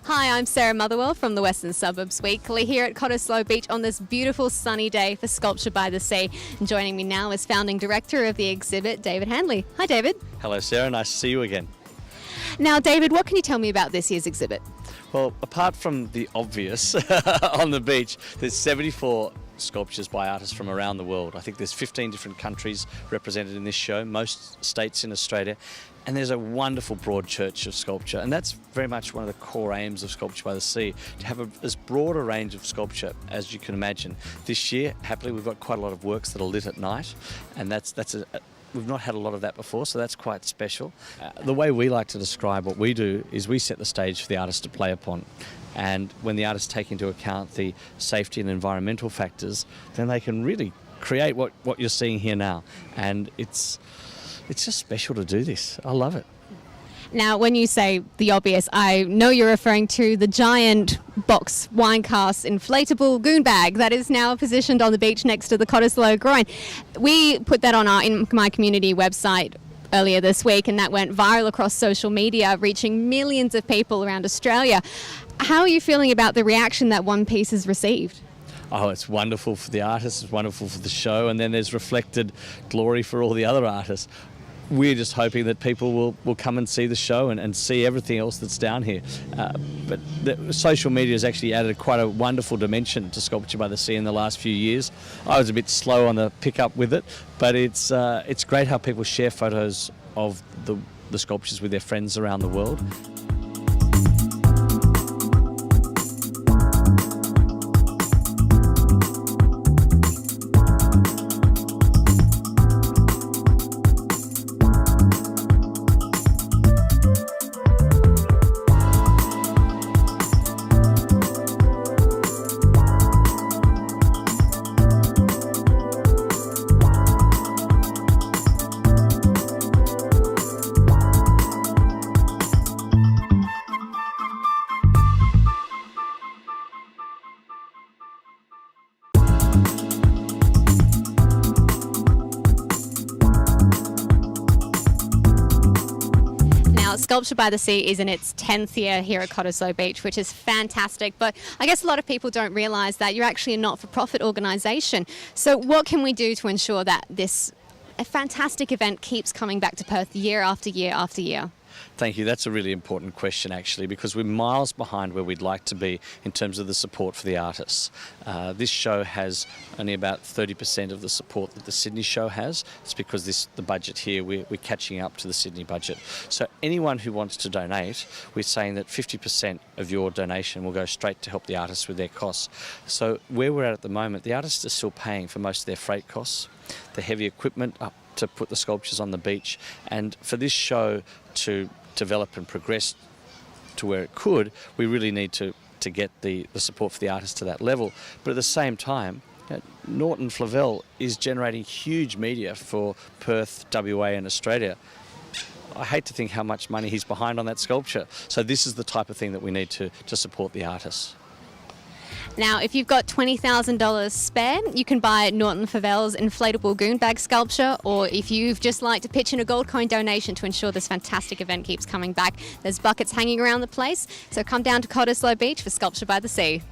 Hi, I'm Sarah Motherwell from the Western Suburbs Weekly here at Cottesloe Beach on this beautiful sunny day for Sculpture by the Sea. And joining me now is founding director of the exhibit, David Handley. Hi, David. Hello, Sarah. Nice to see you again. Now, David, what can you tell me about this year's exhibit? Well, apart from the obvious on the beach, there's 74 sculptures by artists from around the world. I think there's 15 different countries represented in this show, most states in Australia, and there's a wonderful broad church of sculpture, and that's very much one of the core aims of Sculpture by the Sea, to have as broad a range of sculpture as you can imagine. This year, happily, we've got quite a lot of works that are lit at night, and we've not had a lot of that before, so that's quite special. The way we like to describe what we do is we set the stage for the artist to play upon. And when the artists take into account the safety and environmental factors, then they can really create what you're seeing here now. And it's just special to do this. I love it. Now, when you say the obvious, I know you're referring to the giant box wine cask inflatable goon bag that is now positioned on the beach next to the Cottesloe groin. We put that on our In My Community website earlier this week, and that went viral across social media, reaching millions of people around Australia. How are you feeling about the reaction that one piece has received? Oh, it's wonderful for the artists, it's wonderful for the show, and then there's reflected glory for all the other artists. We're just hoping that people will come and see the show and see everything else that's down here. But the social media has actually added quite a wonderful dimension to Sculpture by the Sea in the last few years. I was a bit slow on the pick-up with it, but it's great how people share photos of the sculptures with their friends around the world. Sculpture by the Sea is in its 10th year here at Cottesloe Beach, which is fantastic. But I guess a lot of people don't realise that you're actually a not-for-profit organisation. So what can we do to ensure that this fantastic event keeps coming back to Perth year after year after year? Thank you. That's a really important question, actually, because we're miles behind where we'd like to be in terms of the support for the artists. This show has only about 30% of the support that the Sydney show has. It's because the budget here, we're catching up to the Sydney budget. So anyone who wants to donate, we're saying that 50% of your donation will go straight to help the artists with their costs. So where we're at the moment, the artists are still paying for most of their freight costs, the heavy equipment up to put the sculptures on the beach, and for this show to develop and progress to where it could, we really need to get the support for the artists to that level. But at the same time, Norton Flavel is generating huge media for Perth, WA and Australia. I hate to think how much money he's behind on that sculpture. So this is the type of thing that we need to support the artists. Now, if you've got $20,000 spare, you can buy Norton Flavel's inflatable goon bag sculpture, or if you've just like to pitch in a gold coin donation to ensure this fantastic event keeps coming back, there's buckets hanging around the place. So come down to Cottesloe Beach for Sculpture by the Sea.